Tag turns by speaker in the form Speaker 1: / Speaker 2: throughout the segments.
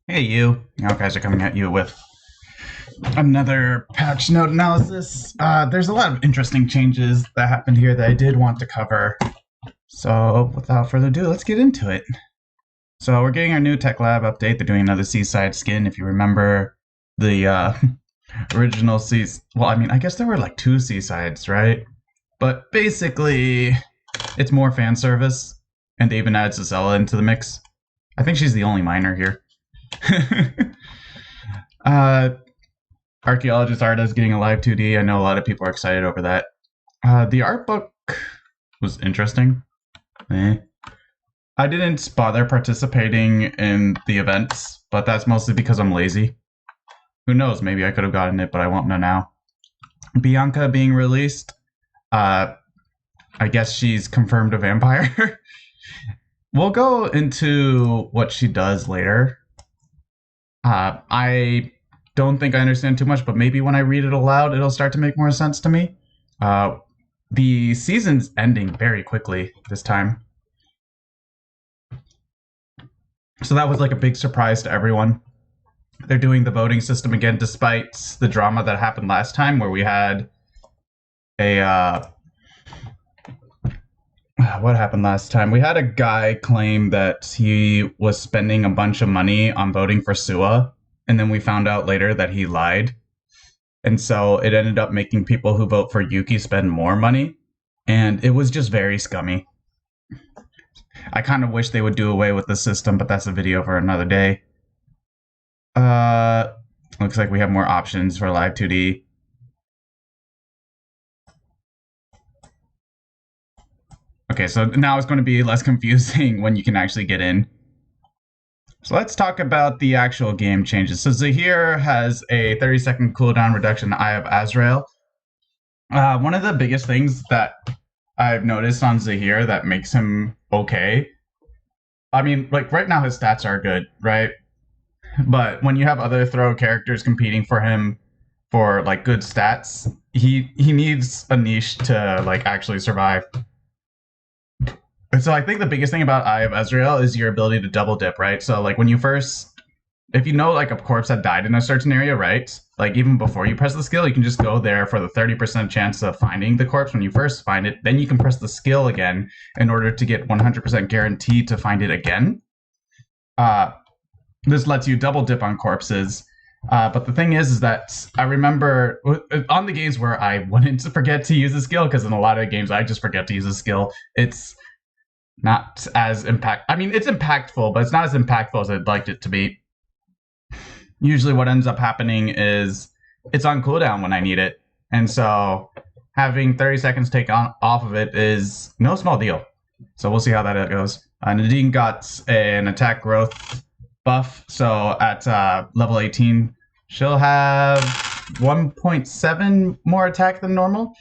Speaker 1: Hey you, Meowkaiser coming at you with another patch note analysis. There's a lot of interesting changes that happened here that I did want to cover. So without further ado, let's get into it. So we're getting our new tech lab update. They're doing another Seaside Skin. If you remember the original well, I mean, I guess there were like two Seasides, right? But basically, it's more fan service, and they even added Zella into the mix. I think she's the only miner here. uh, Archaeologist art is getting a live 2D. I know a lot of people are excited over that. The art book was interesting. I didn't bother participating in the events, but that's mostly because I'm lazy. Who knows, maybe I could have gotten it, but I won't know now. Bianca being released. I guess she's confirmed a vampire. We'll go into what she does later. I don't think I understand too much, but maybe when I read it aloud, it'll start to make more sense to me. The season's ending very quickly this time. So that was like a big surprise to everyone. They're doing the voting system again, despite the drama that happened last time, where we had a what happened last time? We had a guy claim that he was spending a bunch of money on voting for Sua, and then we found out later that he lied. And so it ended up making people who vote for Yuki spend more money, and it was just very scummy. I kind of wish they would do away with the system, but that's a video for another day. Looks like we have more options for live 2D. Okay, so now it's going to be less confusing when you can actually get in. So let's talk about the actual game changes. So Zahir has a 30-second cooldown reduction Eye of Azrael. One of the biggest things that I've noticed on Zahir that makes him okay, I mean, like right now his stats are good, right? But when you have other throw characters competing for him for like good stats, he needs a niche to like actually survive. And so I think the biggest thing about Eye of Azrael is your ability to double dip, right? So like when you first, if you know like a corpse that died in a certain area, right? Like even before you press the skill, you can just go there for the 30% chance of finding the corpse when you first find it. Then you can press the skill again in order to get 100% guaranteed to find it again. This lets you double dip on corpses. But the thing is that I remember on the games where I wouldn't forget to use a skill, because in a lot of games I just forget to use a skill, it's not as I mean, it's impactful, but it's not as impactful as I'd like it to be. Usually what ends up happening is it's on cooldown when I need it. And so having 30 seconds take off of it is no small deal. So we'll see how that goes. Nadine got an attack growth buff. So at level 18, she'll have 1.7 more attack than normal.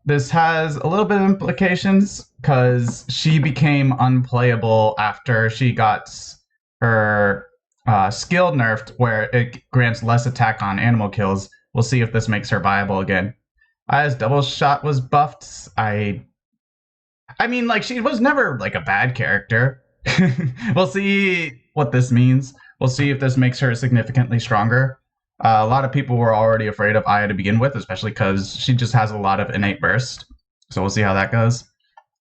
Speaker 1: This has a little bit of implications because she became unplayable after she got her skill nerfed, where it grants less attack on animal kills. We'll see if this makes her viable again. As double shot was buffed, I mean, like, she was never like a bad character. We'll see what this means. We'll see if this makes her significantly stronger. A lot of people were already afraid of Aya to begin with, especially because she just has a lot of innate burst. So we'll see how that goes.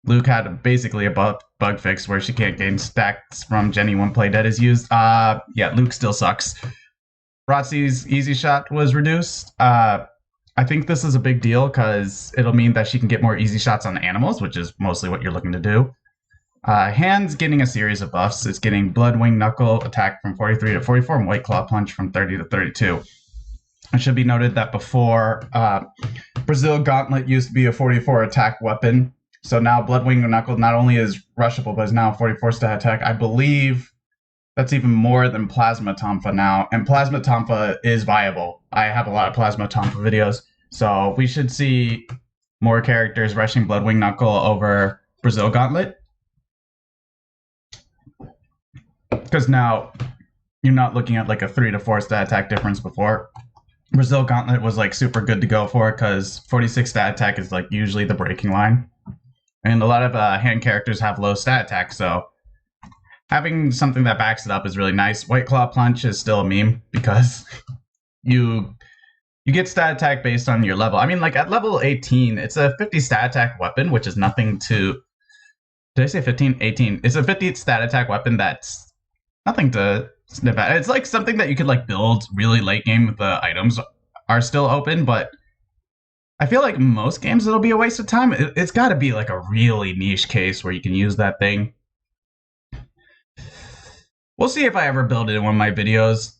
Speaker 1: Luke had basically a bug fix where she can't gain stacks from Jenny when Play Dead is used. Yeah, Luke still sucks. Rotzi's easy shot was reduced. I think this is a big deal because it'll mean that she can get more easy shots on animals, which is mostly what you're looking to do. Hand's getting a series of buffs. It's getting Blood Wing Knuckle attack from 43 to 44 and White Claw Punch from 30 to 32. It should be noted that before, Brazil Gauntlet used to be a 44 attack weapon. So now Blood Wing Knuckle not only is rushable, but is now a 44 stat attack. I believe that's even more than Plasma Tonfa now. And Plasma Tonfa is viable. I have a lot of Plasma Tonfa videos. So we should see more characters rushing Blood Wing Knuckle over Brazil Gauntlet. Because now you're not looking at like a 3 to 4 stat attack difference before. Brazil Gauntlet was like super good to go for because 46 stat attack is like usually the breaking line. And a lot of hand characters have low stat attack, so having something that backs it up is really nice. White Claw Punch is still a meme because you get stat attack based on your level. I mean, like at level 18, it's a 50 stat attack weapon, which is nothing to. Did I say 15? 18. It's a 50 stat attack weapon that's nothing to sniff at. It's like something that you could like build really late game if the items are still open, but I feel like most games it'll be a waste of time. It's got to be like a really niche case where you can use that thing. We'll see if I ever build it in one of my videos.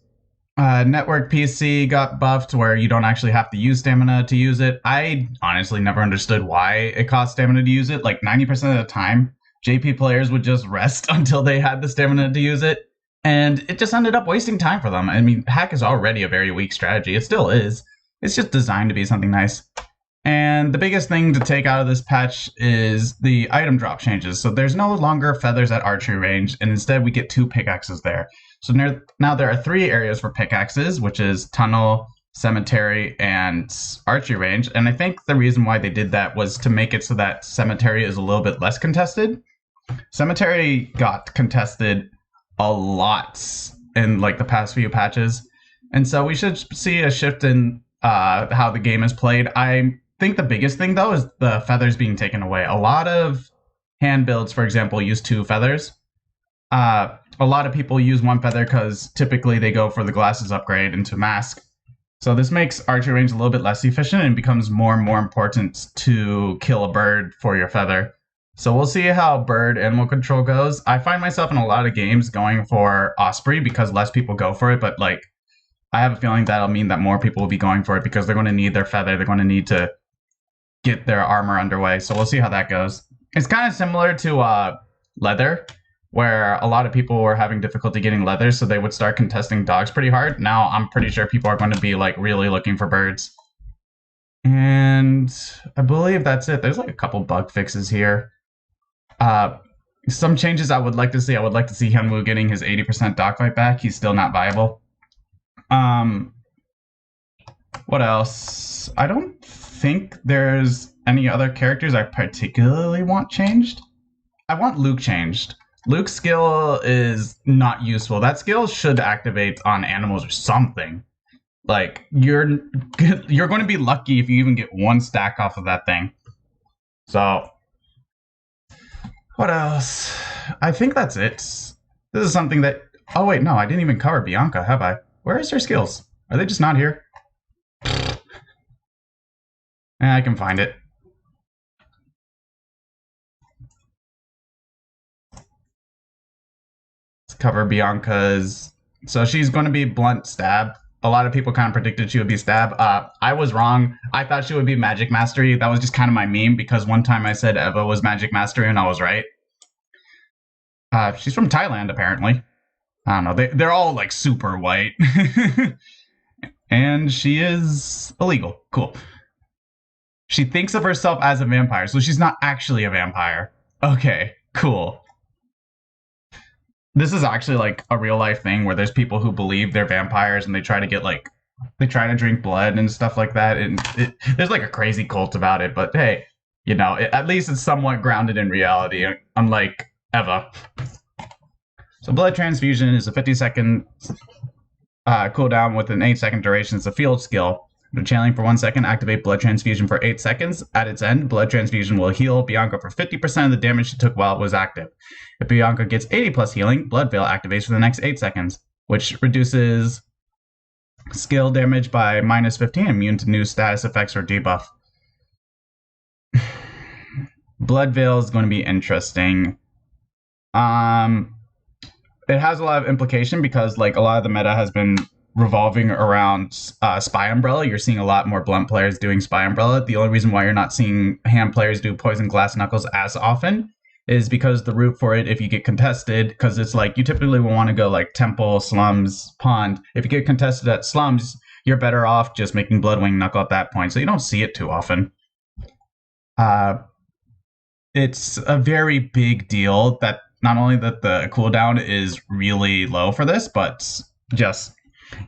Speaker 1: Network PC got buffed where you don't actually have to use stamina to use it. I honestly never understood why it cost stamina to use it. Like 90% of the time, JP players would just rest until they had the stamina to use it. And it just ended up wasting time for them. I mean, hack is already a very weak strategy. It still is. It's just designed to be something nice. And the biggest thing to take out of this patch is the item drop changes. So there's no longer feathers at archery range, and instead we get 2 pickaxes there. So now there are 3 areas for pickaxes, which is tunnel, cemetery, and archery range. And I think the reason why they did that was to make it so that cemetery is a little bit less contested. Cemetery got contested a lot in like the past few patches. And so we should see a shift in how the game is played. I think the biggest thing, though, is the feathers being taken away. A lot of hand builds, for example, use 2 feathers. A lot of people use 1 feather because typically they go for the glasses upgrade into mask. So this makes archery range a little bit less efficient and becomes more and more important to kill a bird for your feather. So we'll see how bird animal control goes. I find myself in a lot of games going for Osprey because less people go for it, but like I have a feeling that'll mean that more people will be going for it because they're going to need their feather. They're going to need to get their armor underway. So we'll see how that goes. It's kind of similar to leather, where a lot of people were having difficulty getting leather, so they would start contesting dogs pretty hard. Now I'm pretty sure people are going to be like really looking for birds. And I believe that's it. There's like a couple bug fixes here. Some changes I would like to see. I would like to see Hyunwoo getting his 80% dogfight back. He's still not viable. What else? I don't think there's any other characters I particularly want changed. I want Luke changed. Luke's skill is not useful. That skill should activate on animals or something. Like, you're going to be lucky if you even get 1 stack off of that thing. So, what else? I think that's it. This is something that... Oh, wait, no, I didn't even cover Bianca, have I? Where is her skills? Are they just not here? I can find it. Let's cover Bianca's... So she's going to be blunt stab. A lot of people kind of predicted she would be stab. I was wrong. I thought she would be magic mastery. That was just kind of my meme because one time I said Eva was magic mastery and I was right. She's from Thailand, apparently. I don't know. They're all like super white. And she is illegal. Cool. She thinks of herself as a vampire, so she's not actually a vampire. Okay, cool. This is actually like a real life thing where there's people who believe they're vampires and they try to get like, they try to drink blood and stuff like that. And there's like a crazy cult about it, but hey, you know, at least it's somewhat grounded in reality, unlike Eva. So blood transfusion is a 50-second cooldown with an 8-second duration. It's a field skill. After channeling for 1 second, activate blood transfusion for 8 seconds. At its end, blood transfusion will heal Bianca for 50% of the damage she took while it was active. If Bianca gets 80 plus healing, Blood Veil activates for the next 8 seconds, which reduces skill damage by -15, immune to new status effects or debuff. Blood Veil is going to be interesting. It has a lot of implication because like a lot of the meta has been revolving around Spy Umbrella. You're seeing a lot more blunt players doing Spy Umbrella. The only reason why you're not seeing hand players do Poison Glass Knuckles as often is because the route for it, if you get contested, because it's like you typically will want to go like Temple, Slums, Pond. If you get contested at Slums, you're better off just making Bloodwing Knuckle at that point. So you don't see it too often. It's a very big deal that not only that the cooldown is really low for this, but just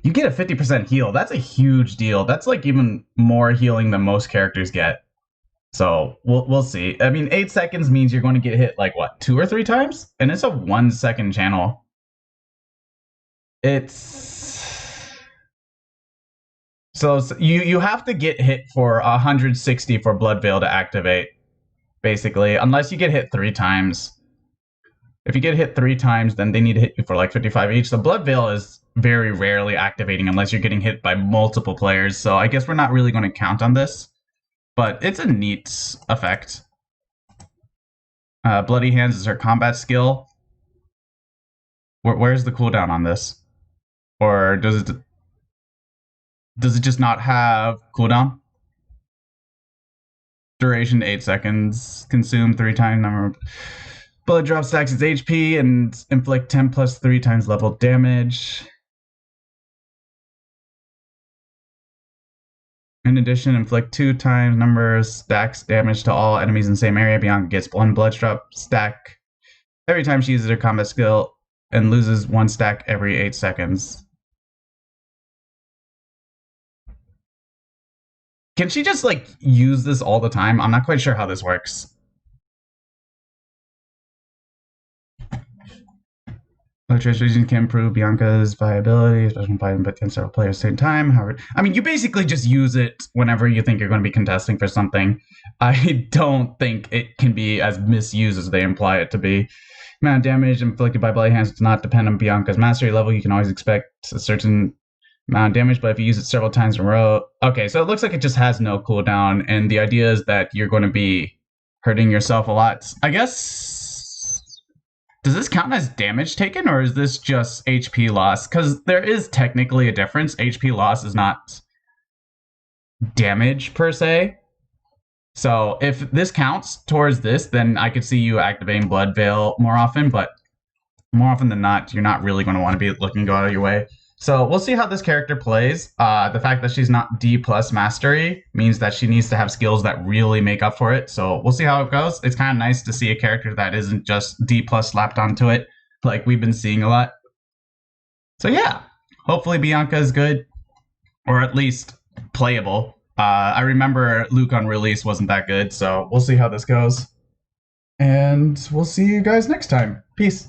Speaker 1: you get a 50% heal. That's a huge deal. That's like even more healing than most characters get. So we'll see. I mean, 8 seconds means you're going to get hit like what, 2 or 3 times, and it's a 1 second channel. It's so you have to get hit for 160 for Blood Veil to activate, basically, unless you get hit 3 times. If you get hit 3 times, then they need to hit you for like 55 each. So Blood Veil is very rarely activating unless you're getting hit by multiple players. So I guess we're not really going to count on this, but it's a neat effect. Bloody Hands is her combat skill. Where's the cooldown on this? Or does it just not have cooldown? Duration 8 seconds. Consume 3 times number. Bullet drop stacks its HP and inflict 10 plus 3 times level damage. In addition, inflict 2 times numbers stacks damage to all enemies in the same area. Bianca gets 1 blood drop stack every time she uses her combat skill and loses 1 stack every 8 seconds. Can she just like use this all the time? I'm not quite sure how this works. Transfusion can improve Bianca's viability, especially when fighting against several players at the same time. However, I mean, you basically just use it whenever you think you're going to be contesting for something. I don't think it can be as misused as they imply it to be. Amount of damage inflicted by Bloody Hands does not depend on Bianca's mastery level. You can always expect a certain amount of damage, but if you use it several times in a row... Okay, so it looks like it just has no cooldown, and the idea is that you're going to be hurting yourself a lot. I guess... Does this count as damage taken, or is this just HP loss? Because there is technically a difference. HP loss is not damage, per se. So if this counts towards this, then I could see you activating Blood Veil more often, but more often than not, you're not really going to want to be looking to go out of your way. So we'll see how this character plays. The fact that she's not D plus mastery means that she needs to have skills that really make up for it. So we'll see how it goes. It's kind of nice to see a character that isn't just D plus slapped onto it, like we've been seeing a lot. So yeah, hopefully Bianca is good, or at least playable. I remember Luke on release wasn't that good, so we'll see how this goes. And we'll see you guys next time. Peace.